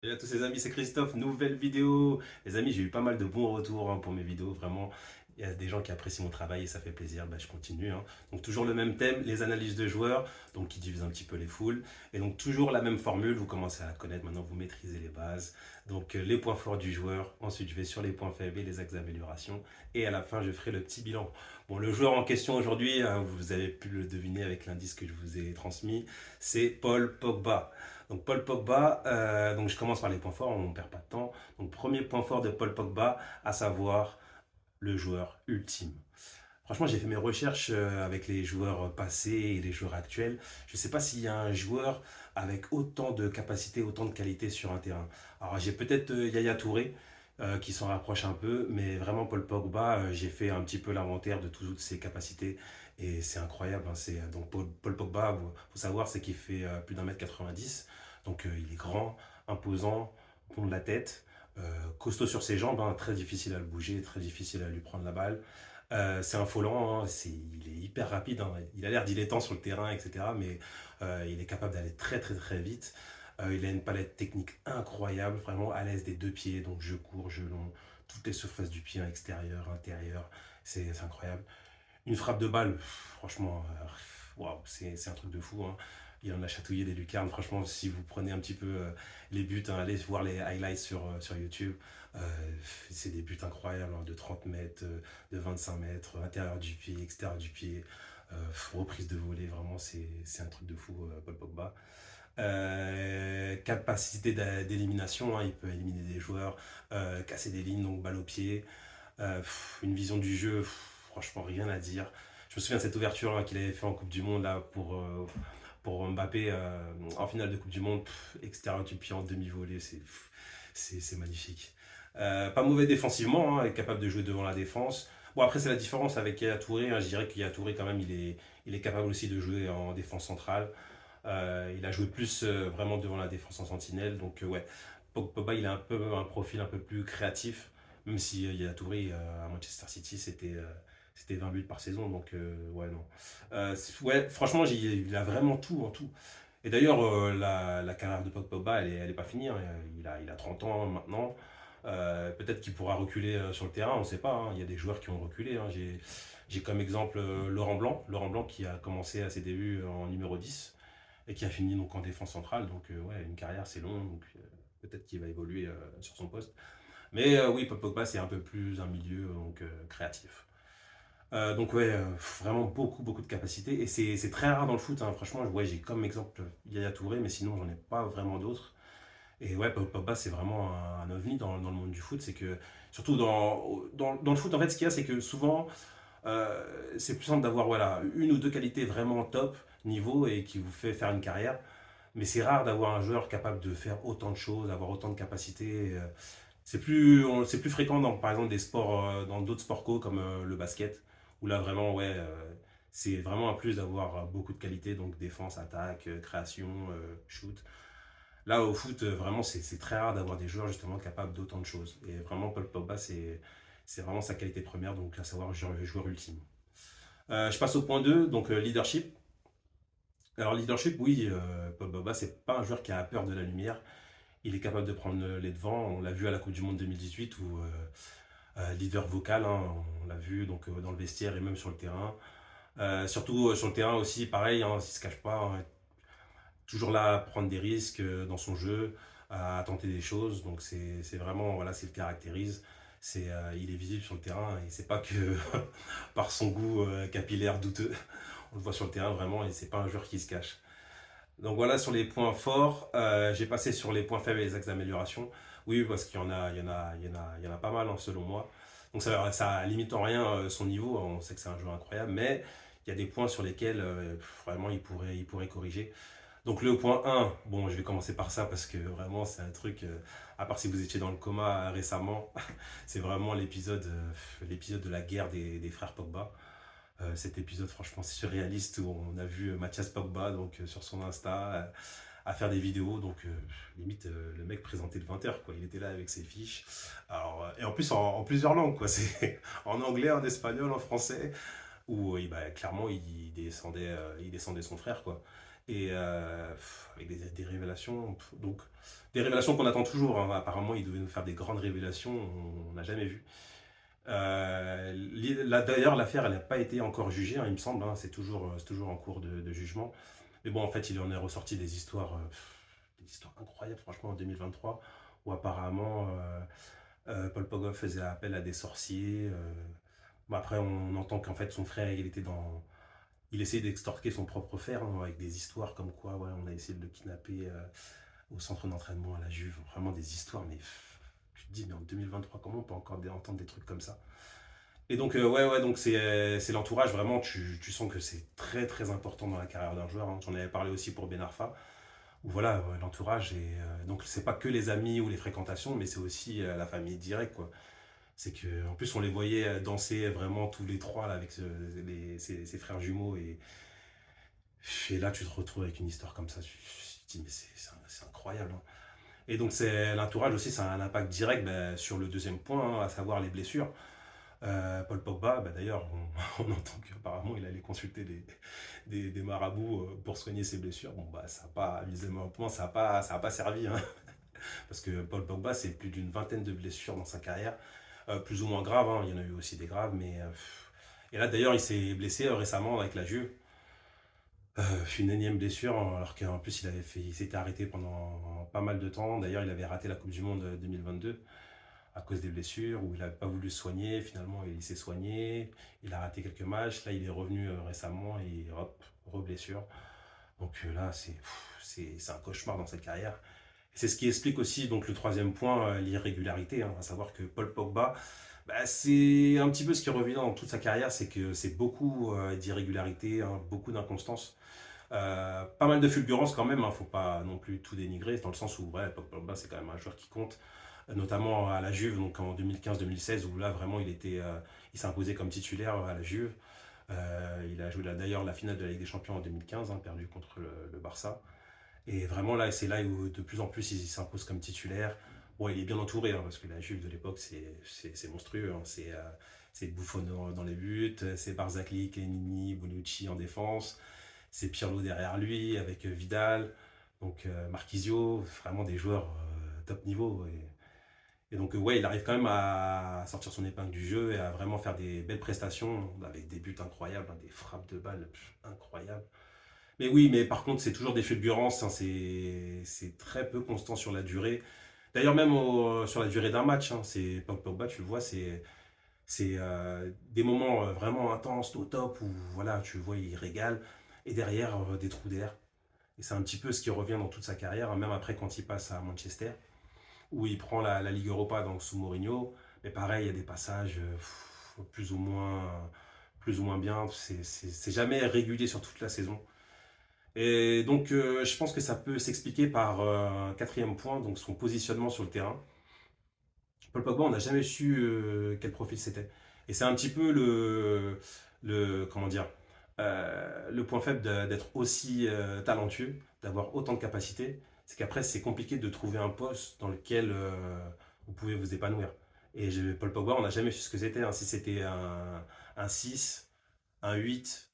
Salut à tous les amis, c'est Christophe, nouvelle vidéo. Les amis, j'ai eu pas mal de bons retours pour mes vidéos, vraiment. Il y a des gens qui apprécient mon travail et ça fait plaisir, je continue. Donc toujours le même thème, les analyses de joueurs, donc qui divisent un petit peu les foules. Et donc toujours la même formule, vous commencez à la connaître maintenant, vous maîtrisez les bases. Donc les points forts du joueur, ensuite je vais sur les points faibles et les axes d'amélioration. Et à la fin, je ferai le petit bilan. Bon, le joueur en question aujourd'hui, vous avez pu le deviner avec l'indice que je vous ai transmis, c'est Paul Pogba. Donc Paul Pogba, donc je commence par les points forts, on ne perd pas de temps. Donc premier point fort de Paul Pogba, à savoir le joueur ultime. Franchement, j'ai fait mes recherches avec les joueurs passés et les joueurs actuels. Je ne sais pas s'il y a un joueur avec autant de capacité, autant de qualité sur un terrain. Alors j'ai peut-être Yaya Touré qui s'en rapproche un peu, mais vraiment Paul Pogba, j'ai fait un petit peu l'inventaire de toutes ses capacités et c'est incroyable. Donc Paul Pogba, faut savoir, c'est qu'il fait plus d'un mètre 90, donc il est grand, imposant, pont de la tête, costaud sur ses jambes, très difficile à le bouger, très difficile à lui prendre la balle. C'est un Folland, il est hyper rapide, il a l'air dilettant sur le terrain, etc. Mais il est capable d'aller très très très vite. Il a une palette technique incroyable, vraiment à l'aise des deux pieds, donc je cours, je long, toutes les surfaces du pied, extérieur, intérieur, c'est incroyable. Une frappe de balle, franchement, waouh, c'est un truc de fou. Il en a chatouillé des lucarnes. Franchement, si vous prenez un petit peu les buts, allez voir les highlights sur YouTube. Euh, c'est des buts incroyables, de 30 mètres, de 25 mètres, intérieur du pied, extérieur du pied, reprise de volée. Vraiment, c'est un truc de fou, Paul Pogba. Capacité d'élimination, il peut éliminer des joueurs, casser des lignes, donc balle au pied. Une vision du jeu, franchement, rien à dire. Je me souviens de cette ouverture qu'il avait fait en Coupe du Monde là, pour Mbappé en finale de Coupe du Monde, extérieur du pied en demi-volée, c'est magnifique. Pas mauvais défensivement, est capable de jouer devant la défense. Bon, après, c'est la différence avec Yaya Touré. Je dirais que Yaya Touré, quand même, il est capable aussi de jouer en défense centrale. Il a joué plus vraiment devant la défense en sentinelle. Donc, ouais, Pogba, il a un peu un profil un peu plus créatif. Même si Yaya Touré à Manchester City, c'était 20 buts par saison. Donc, ouais, non. Ouais, franchement, il a vraiment tout en tout. Et d'ailleurs, la carrière de Pogba, elle est pas finie. Il a 30 ans maintenant. Peut-être qu'il pourra reculer sur le terrain, on ne sait pas. Il y a des joueurs qui ont reculé. J'ai comme exemple Laurent Blanc. Laurent Blanc qui a commencé à ses débuts en numéro 10 et qui a fini donc en défense centrale. Donc, ouais, une carrière, c'est long. Donc, peut-être qu'il va évoluer sur son poste. Mais oui, Paul Pogba, c'est un peu plus un milieu donc, créatif. Donc ouais, vraiment beaucoup, beaucoup de capacités. Et c'est très rare dans le foot. Franchement, ouais, j'ai comme exemple Yaya Touré, mais sinon, j'en ai pas vraiment d'autres. Et ouais, Pogba, c'est vraiment un ovni dans le monde du foot. C'est que, surtout dans le foot, en fait, ce qu'il y a, c'est que souvent, c'est plus simple d'avoir voilà, une ou deux qualités vraiment top niveau et qui vous fait faire une carrière. Mais c'est rare d'avoir un joueur capable de faire autant de choses, d'avoir autant de capacités. C'est plus fréquent dans, par exemple, des sports, dans d'autres sports co comme le basket, où là vraiment, ouais, c'est vraiment un plus d'avoir beaucoup de qualité, donc défense, attaque, création, shoot. Là, au foot, vraiment, c'est très rare d'avoir des joueurs justement capables d'autant de choses. Et vraiment, Paul Pogba, c'est vraiment sa qualité première, donc à savoir joueur ultime. Je passe au point 2, donc leadership. Alors, leadership, oui, Paul Pogba, c'est pas un joueur qui a peur de la lumière. Il est capable de prendre les devants. On l'a vu à la Coupe du Monde 2018 où leader vocal, on l'a vu donc dans le vestiaire et même sur le terrain. Surtout sur le terrain aussi, pareil, il ne se cache pas, toujours là à prendre des risques dans son jeu, à tenter des choses. Donc c'est vraiment, voilà, c'est le caractérise. Il est visible sur le terrain et c'est pas que par son goût capillaire douteux. On le voit sur le terrain vraiment et c'est pas un joueur qui se cache. Donc voilà sur les points forts. J'ai passé sur les points faibles et les axes d'amélioration. Oui, parce qu'il y en a, il y en a, il y en a, il y en a pas mal selon moi. Donc ça limite en rien son niveau. On sait que c'est un joueur incroyable, mais il y a des points sur lesquels vraiment il pourrait corriger. Donc le point 1, bon, je vais commencer par ça parce que vraiment c'est un truc, à part si vous étiez dans le coma récemment, c'est vraiment l'épisode de la guerre des frères Pogba. Cet épisode franchement surréaliste où on a vu Mathias Pogba donc, sur son Insta à faire des vidéos. Donc limite le mec présentait le 20h quoi. Il était là avec ses fiches. Alors, et en plus en plusieurs langues quoi. C'est en anglais, en espagnol, en français. Où clairement il descendait son frère quoi. Et avec des révélations, donc des révélations qu'on attend toujours, hein. Apparemment, il devait nous faire des grandes révélations, on n'a jamais vu. Là, d'ailleurs, l'affaire, elle n'a pas été encore jugée, hein, il me semble, hein, c'est toujours en cours de jugement. Mais bon, en fait, il en est ressorti des histoires incroyables, franchement, en 2023, où apparemment Paul Pogba faisait appel à des sorciers. Bon, après, on entend qu'en fait, son frère, il essayait d'extorquer son propre frère, hein, avec des histoires comme quoi, ouais, on a essayé de le kidnapper au centre d'entraînement à la Juve. Vraiment des histoires, mais tu te dis, mais en 2023, comment on peut encore entendre des trucs comme ça? Et donc, ouais, donc c'est l'entourage, vraiment, tu sens que c'est très très important dans la carrière d'un joueur, hein. J'en avais parlé aussi pour Ben Arfa, où voilà, ouais, l'entourage, et donc c'est pas que les amis ou les fréquentations, mais c'est aussi la famille directe, quoi. C'est que, en plus, on les voyait danser vraiment tous les trois là, avec ses frères jumeaux, et là, tu te retrouves avec une histoire comme ça, tu te dis, mais c'est incroyable, hein. Et donc, l'entourage aussi, ça a un impact direct ben, sur le deuxième point, hein, à savoir les blessures. Paul Pogba, bah d'ailleurs, on entend qu'apparemment il allait consulter des marabouts pour soigner ses blessures. Bon, bah, ça n'a pas, visiblement, ça a pas servi, hein. Parce que Paul Pogba, c'est plus d'une vingtaine de blessures dans sa carrière, plus ou moins graves, hein. Il y en a eu aussi des graves, mais. Et là, d'ailleurs, il s'est blessé récemment avec la Juve. Une énième blessure, alors qu'en plus, il s'était arrêté pendant pas mal de temps. D'ailleurs, il avait raté la Coupe du Monde 2022 à cause des blessures, où il n'a pas voulu se soigner. Finalement, il s'est soigné, il a raté quelques matchs. Là, il est revenu récemment et hop, re-blessure. Donc là, c'est un cauchemar dans cette carrière. Et c'est ce qui explique aussi donc, le troisième point, l'irrégularité, hein, à savoir que Paul Pogba, bah, c'est un petit peu ce qui revient dans toute sa carrière, c'est que c'est beaucoup d'irrégularité, hein, beaucoup d'inconstance. Pas mal de fulgurance quand même, hein, faut pas non plus tout dénigrer, dans le sens où ouais, Paul Pogba c'est quand même un joueur qui compte, notamment à la Juve, donc en 2015-2016, où là vraiment il s'est imposé comme titulaire à la Juve. Il a joué d'ailleurs la finale de la Ligue des Champions en 2015, hein, perdu contre le Barça. Et vraiment là, c'est là où de plus en plus il s'impose comme titulaire. Bon, il est bien entouré, hein, parce que la Juve de l'époque c'est monstrueux, hein. C'est Buffon dans les buts, c'est Barzagli, Kenini, Bonucci en défense, c'est Pirlo derrière lui avec Vidal, donc Marquisio, vraiment des joueurs top niveau. Et donc, ouais, il arrive quand même à sortir son épingle du jeu et à vraiment faire des belles prestations avec des buts incroyables, hein, des frappes de balles incroyables. Mais oui, mais par contre, c'est toujours des fulgurances, hein, c'est très peu constant sur la durée. D'ailleurs, même sur la durée d'un match, hein, Pogba, tu le vois, c'est des moments vraiment intenses, au top, où voilà, tu le vois, il régale, et derrière, des trous d'air. Et c'est un petit peu ce qui revient dans toute sa carrière, hein, même après quand il passe à Manchester, où il prend la Ligue Europa donc sous Mourinho. Mais pareil, il y a des passages plus ou moins bien. C'est jamais régulier sur toute la saison. Et donc, je pense que ça peut s'expliquer par un quatrième point, donc son positionnement sur le terrain. Paul Pogba, on n'a jamais su quel profil c'était. Et c'est un petit peu comment dire, le point faible d'être aussi talentueux, d'avoir autant de capacités. C'est qu'après, c'est compliqué de trouver un poste dans lequel vous pouvez vous épanouir. Et Paul Pogba, on n'a jamais su ce que c'était, hein. Si c'était un 6, un 8.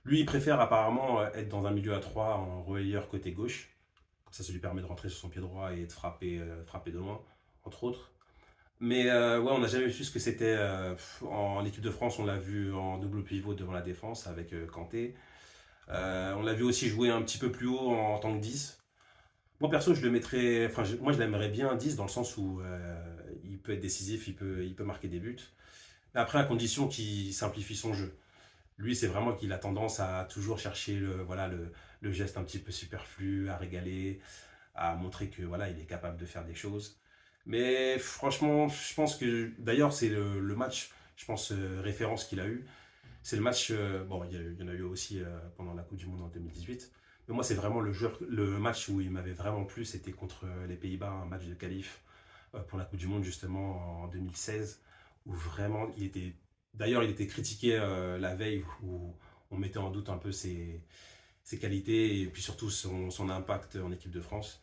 Lui, il préfère apparemment être dans un milieu à 3 en relayeur côté gauche. Ça lui permet de rentrer sur son pied droit et de frapper de loin, entre autres. Mais ouais, on n'a jamais su ce que c'était. En équipe de France, on l'a vu en double pivot devant la défense avec Kanté. On l'a vu aussi jouer un petit peu plus haut en tant que 10. Moi, perso, je le mettrais. Enfin, moi, je l'aimerais bien 10 dans le sens où il peut être décisif, il peut marquer des buts. Mais après, à condition qu'il simplifie son jeu. Lui, c'est vraiment qu'il a tendance à toujours chercher le geste un petit peu superflu, à régaler, à montrer que voilà, il est capable de faire des choses. Mais franchement, je pense que d'ailleurs, c'est le match, je pense, référence qu'il a eu. C'est le match, bon, il y en a eu aussi pendant la Coupe du Monde en 2018. Mais moi, c'est vraiment le match où il m'avait vraiment plu, c'était contre les Pays-Bas, un match de qualif pour la Coupe du Monde justement en 2016, où vraiment il était. D'ailleurs, il était critiqué la veille, où on mettait en doute un peu ses qualités et puis surtout son impact en équipe de France.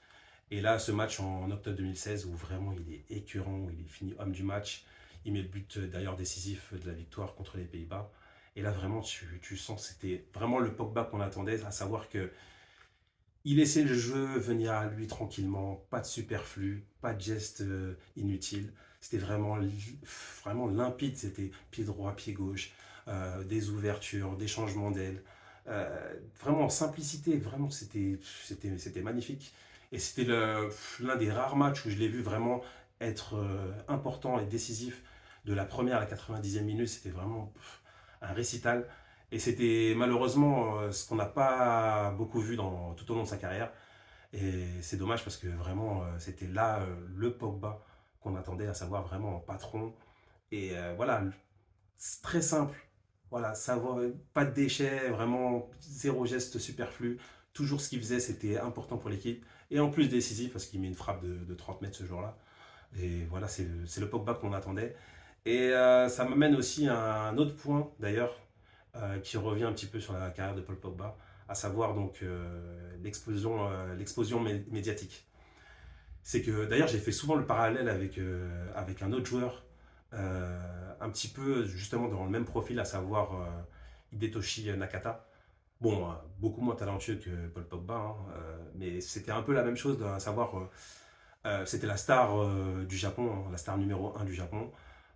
Et là, ce match en octobre 2016, où vraiment il est écœurant, où il est fini homme du match, il met le but d'ailleurs décisif de la victoire contre les Pays-Bas. Et là, vraiment, tu sens que c'était vraiment le Pogba qu'on attendait, à savoir que Il laissait le jeu venir à lui tranquillement, pas de superflu, pas de gestes inutiles. C'était vraiment limpide, c'était pied droit, pied gauche, des ouvertures, des changements d'aile. Vraiment en simplicité, vraiment c'était magnifique. Et c'était l'un des rares matchs où je l'ai vu vraiment être important et décisif. De la première à la 90e minute, c'était vraiment un récital. Et c'était malheureusement ce qu'on n'a pas beaucoup vu tout au long de sa carrière. Et c'est dommage parce que vraiment, c'était là le Pogba qu'on attendait, à savoir vraiment un patron. Et voilà, c'est très simple. Voilà, savoir, pas de déchets, vraiment zéro geste superflu. Toujours ce qu'il faisait, c'était important pour l'équipe. Et en plus décisif parce qu'il met une frappe de 30 mètres ce jour-là. Et voilà, c'est le Pogba qu'on attendait. Et ça m'amène aussi à un autre point, d'ailleurs, qui revient un petit peu sur la carrière de Paul Pogba, à savoir donc l'explosion médiatique. C'est que d'ailleurs j'ai fait souvent le parallèle avec un autre joueur, un petit peu justement dans le même profil, à savoir Hidetoshi Nakata. Bon, beaucoup moins talentueux que Paul Pogba, hein, mais c'était un peu la même chose, à savoir c'était la star du Japon, hein, la star numéro un du Japon.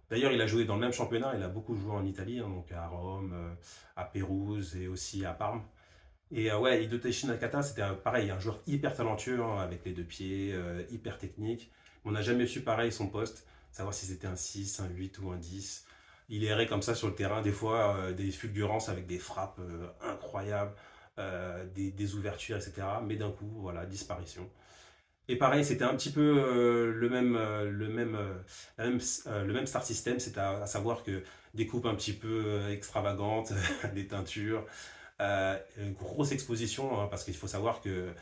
D'ailleurs, il a joué dans le même championnat, il a beaucoup joué en Italie, hein, donc à Rome, à Pérouse et aussi à Parme. Et ouais, Hidetoshi Nakata, c'était pareil, un joueur hyper talentueux, hein, avec les deux pieds, hyper technique. On n'a jamais su pareil son poste, savoir si c'était un 6, un 8 ou un 10. Il errait comme ça sur le terrain, des fois des fulgurances avec des frappes incroyables, des ouvertures, etc. Mais d'un coup, voilà, disparition. Et pareil, c'était un petit peu le même star system, c'est à savoir que des coupes un petit peu extravagantes, des teintures, une grosse exposition, hein, parce qu'il faut savoir que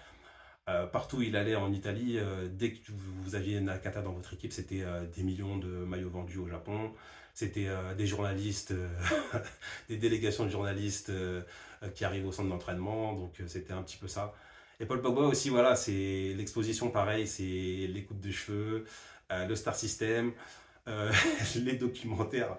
partout où il allait en Italie, dès que vous aviez Nakata dans votre équipe, c'était des millions de maillots vendus au Japon. C'était des journalistes, des délégations de journalistes qui arrivent au centre d'entraînement. Donc c'était un petit peu ça. Et Paul Pogba aussi, voilà, c'est l'exposition pareil, c'est les coupes de cheveux, le star system, euh, les documentaires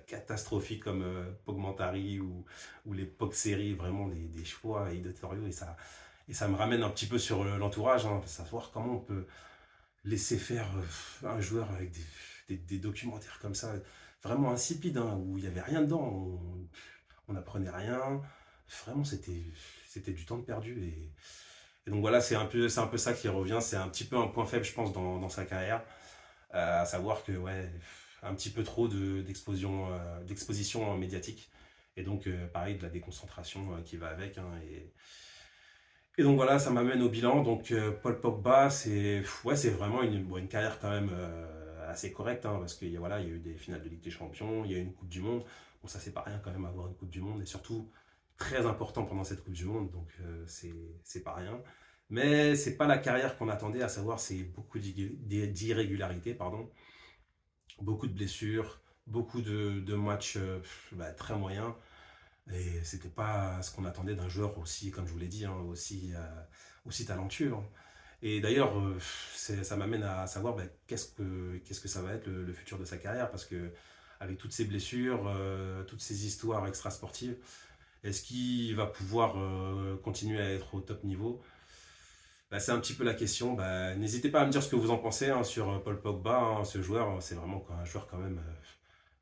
catastrophiques comme Pogmentary ou les Pog séries, vraiment des choix éditoriaux. Et ça me ramène un petit peu sur l'entourage, hein, savoir comment on peut laisser faire un joueur avec des documentaires comme ça, vraiment insipides, hein, où il n'y avait rien dedans, on n'apprenait rien. Vraiment, c'était du temps de perdu. Et donc voilà, c'est un peu ça qui revient. C'est un petit peu un point faible, je pense, dans sa carrière. À savoir que, ouais, un petit peu trop d'exposition médiatique. Et donc, pareil, de la déconcentration qui va avec, hein. Et donc voilà, ça m'amène au bilan. Donc Paul Pogba, ouais, c'est vraiment une carrière quand même assez correcte, hein, parce qu'il y a, voilà, il y a eu des finales de Ligue des Champions, il y a eu une Coupe du Monde. Bon, ça c'est pas rien quand même avoir une Coupe du Monde, et surtout très important pendant cette Coupe du Monde, donc c'est pas rien. Mais c'est pas la carrière qu'on attendait, à savoir c'est beaucoup d'irrégularités, pardon, beaucoup de blessures, beaucoup de matchs bah, très moyens. Et c'était pas ce qu'on attendait d'un joueur aussi, comme je vous l'ai dit, hein, aussi talentueux, hein. Et d'ailleurs, ça m'amène à savoir bah, qu'est-ce que ça va être le futur de sa carrière, parce que avec toutes ces blessures, toutes ces histoires extrasportives, est-ce qu'il va pouvoir continuer à être au top niveau? Bah, c'est un petit peu la question. Bah, n'hésitez pas à me dire ce que vous en pensez, hein, sur Paul Pogba, hein, ce joueur. C'est vraiment quoi, un joueur quand même,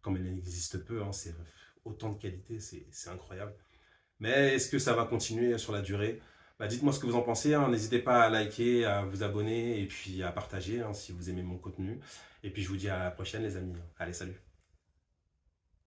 comme il existe peu, hein, c'est autant de qualité, c'est incroyable. Mais est-ce que ça va continuer sur la durée? Bah, dites-moi ce que vous en pensez, hein. N'hésitez pas à liker, à vous abonner et puis à partager, hein, si vous aimez mon contenu. Et puis je vous dis à la prochaine les amis. Allez, salut.